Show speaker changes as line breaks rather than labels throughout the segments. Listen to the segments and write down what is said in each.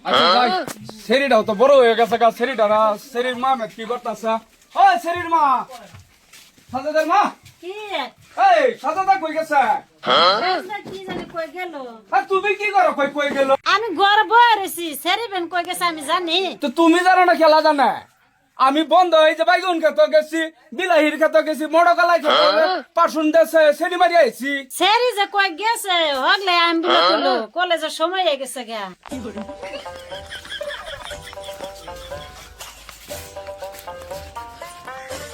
আচ্ছা যাই, সেরিটাও তো বড় হয়ে গেছে গা। সেরিটারা সেরির মা মেট কি করতেছে? ওই সেরির মা, সাজাদের মা,
কি
এই সাজাদা কই গেছে?
কি জানি কই গেল?
আর তুমি কি করো? কই কই গেল?
আমি ঘর বয়ে রয়েছি, সেরিবেন কই গেছে আমি জানি।
তো তুমি জানো না খেলা জানে? আমি বন্ধ হয়ে যে বাইগুন খেতে গেছি, বিলাহির খেতে গেছি, মোড়কালাই খেতে পার্সুন দেশে সেরি মারি আইছি।
সেরি যে কই গেছে হগলে আমি বিলে করলো কলেজের সময় হয়ে গেছে গা।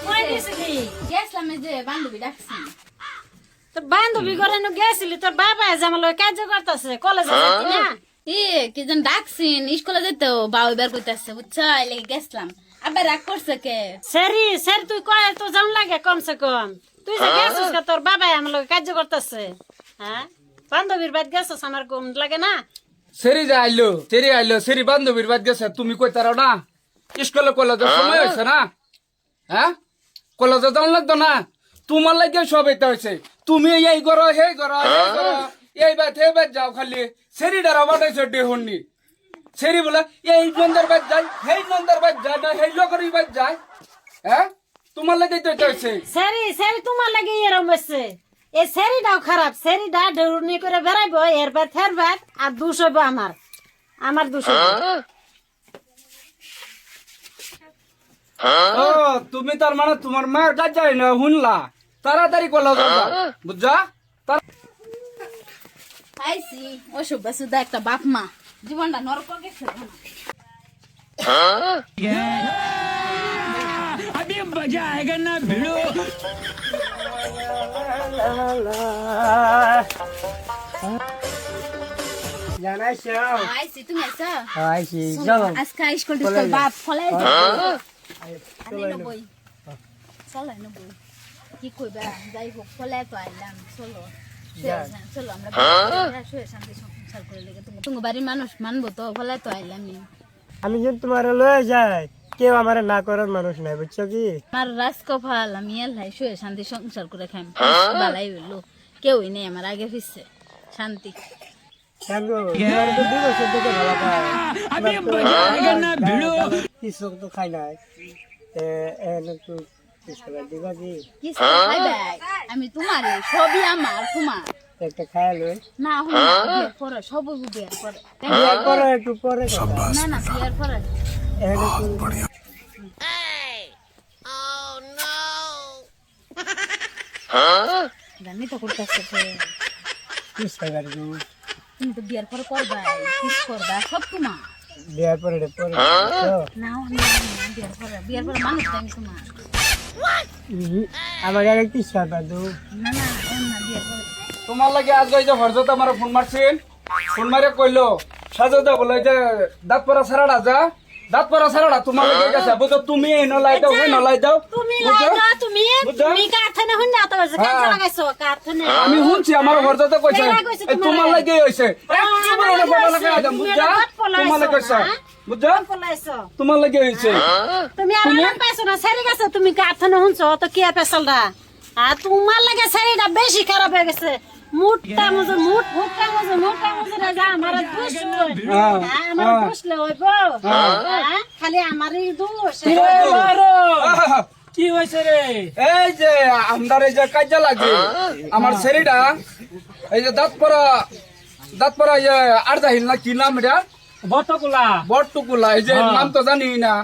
কই গেছে কি?
গেছিলাম এই যে বান্ধবী ডাকছি।
তোর বান্ধবী ঘরে নু গেছিলি, তোর বাবা জামাল কাজ করতেছে কলেজে যাইতি না?
কি যেন ডাকছিন স্কুলে যেতে বাউ বের করতেছে বুঝছো, এই লেগে গেছিলাম। আবার রাগ করছে কে?
সেরি সেরি তুই কয় তো জান লাগে কমসে কম। তুই যে গেছিস কা তোর বাবা আমার কাজ করতেছে। হ্যাঁ বান্ধবীর বাদ গেছিস আমার কম লাগে না?
সেরি যে আইলো, সেরি বান্ধবীর বাদ গেছে, তুমি কই তারো না? স্কুলে কলেজের সময় হয়েছে না? হ্যাঁ কলেজে যাওয়ার লাগতো না? তোমার লাগে সব এটা হয়েছে। তুমি এই করো সেই করো সেই করো, এই বাদ যাও খালি। সেরি ডারা বাটাইছে ডেহননি। সেরি বলে এই নন্দার বাদ যায়, সেই নন্দার বাদ যায় না, সেই লোকেরই বাদ যায়। হ্যাঁ তোমার লাগে তো এটা হয়েছে।
সেরি সেরি তোমার লাগে এরম হচ্ছে। এই সেরিটাও খারাপ, সেরিটা ডেউনি করে বেড়াইবো এরবার ফেরবার আর দুষ হইব আমার দুষ হইব।
ও তুমি তার মানে তোমার মায়ের কাজ যায় না শুনলা? তাড়াতাড়ি কলেজ যাও বুঝছা?
খাইছি ওসব সুদা একটা বাপ মা জীবনটা নরক গেছে।
अभी मजा आएगा ना भिड़ो।
আইছি তুমি আইছো?
আইছি
আজকে স্কুল টিস্কুল বাপ ফলাই বই চলাই না বই কি কইবা যাই হোক ফলাই তো আইলাম। চলো চলো আমরা শুয়ে শান্তি সংসার করে লেগে তুমি বাড়ির মানুষ মানবো তো ফলাই তো আইলাম।
আমি যদি তোমার লয়ে যাই কেউ আমার না করার মানুষ নাই বুঝছো কি?
আমার রাজকপাল আমি এলাই শুয়ে শান্তি সংসার করে খাই বালাই হইলো কেউই নেই আমার আগে ফিরছে শান্তি।
अभी मजा आएगा ना भिड़ो।
কিছু তো খাই নাই একটু দিবা কি?
কি খাইবে? আমি তোমার সবই আমার তোমার
একটা খাই লই
না বিয়ের পরে সব বিয়ের পরে
পরে একটু পরে কথা
না না বিয়ের পরে জানি তো করতেছে তুমি তো বিয়ের পরে করবা কিস করবা সব তোমার
বিয়ার পরে পরে
না বিয়ের পরে মানুষ আমি তোমার
আমাকে আর একটু সাদা দো
না না না বিয়ের পরে
তোমার লাগে আজ ওই যে হরজত আমার ফোন মারছেন, ফোন মারে কইলো সাজাদা বলে যে দাঁত পরা ছাড়াটা যা, দাঁত পরা ছাড়াটা তোমার লাগে গেছে বুঝো। তুমি এই নলাই দাও এই নলাই দাও
তুমি
বুঝছো?
লাইনা তুমি
বুঝছো?
তুমি কারখানা হইন না তো যে কাজ লাগাইছো কারখানা।
আমি শুনছি আমার হরজত কইছে
কেডা কইছে
এই তোমার লাগে হইছে। তোমার লাগে বড় লাগে আদম বুঝছা? তোমার লাগে কইছে বুঝছো?
পলাইছো
তোমার লাগে হইছে।
তুমি আর পাইছো না সেরি গেছে তুমি কারখানা হুনছো তো কি পেছলটা আর তোমার লাগে সেরিটা বেশি খারাপ হয়ে গেছে। মুটটা মুজে মুটটা মুজে না যা আমার দোষ আমার দোষলে হইব খালি আমারই দোষ।
কি হয়েছে রে?
এই যে আমদার এই যে কাজে লাগে আমার শরীরটা এই যে দাঁত পরা এই যে আর জাহিল না কি নাম এটা
বটকুলা
বটটুকুলা এই যে নাম তো জানি না।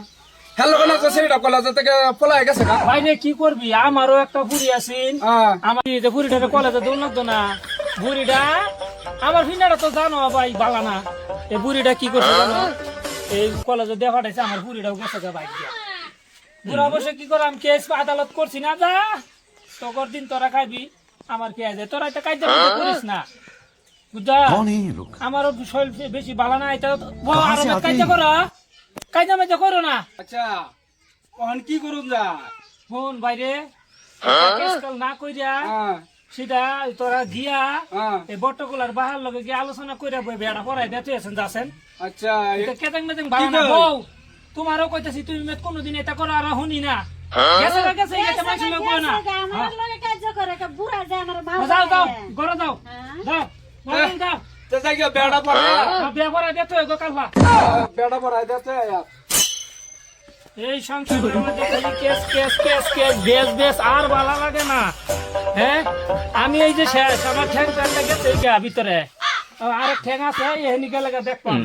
হ্যালো কোনা শরীরটা কলেজ থেকে পলাই গেছে না
ভাইনে কি করবি? আমারও একটা বুড়ি আছেন, আমার এই যে বুড়িটাকে কলেজে দৌড় লাগতো না। বুড়িটা আমার ফিনাটা তো জানো ভাই বালা না। এই বুড়িটা কি করছে জানো? এই কলেজে দেখা পাঠাইছে আমার বুড়িটাও গেছে গা বাইক দিয়া। বুড়া বসে কি করাম কেস আদালত করছি না যা তকর দিন তোরা খাইবি আমার কে আছে তোরা এটা কাজে করিস না বুঝা। আমারও শরীর বেশি বালা না, এটা কাজে করো কাজে মাঝে করো না।
আচ্ছা কখন কি করুন যা
ফোন বাইরে কেসকাল না কইরা সেটা তোরা গিয়া এই বট্টগুলার বাহার লগে গিয়ে আলোচনা কইরা বই বেড়া পড়াই দিয়ে আছেন যাচ্ছেন।
আচ্ছা
এটা কেতেং মেতেং ভালো না বউ। তোমারও কইতাছি তুমি কোনোদিন এটা করো আর শুনি না। গেছে গেছে এটা মাইছে লোক না।
আমার লগে কাজ করে বুড়া যায় আমার ভালো
যাও যাও ঘরে যাও যাও যাও
তো যাই গিয়ে বেড়া পড়া
বিয়া করা দে তো গো কালবা
বেড়া পড়া যাচ্ছে
এই সংসারের মধ্যে খালি কেস কেস কেস কেস বেশ বেশ আর ভালো লাগে না। হ্যাঁ আমি এই যে শেষ আমার ঠ্যাং প্যান্টটা গেছে ভিতরে আর ঠ্যাং আছে এই হেনিকে লাগে দেখলাম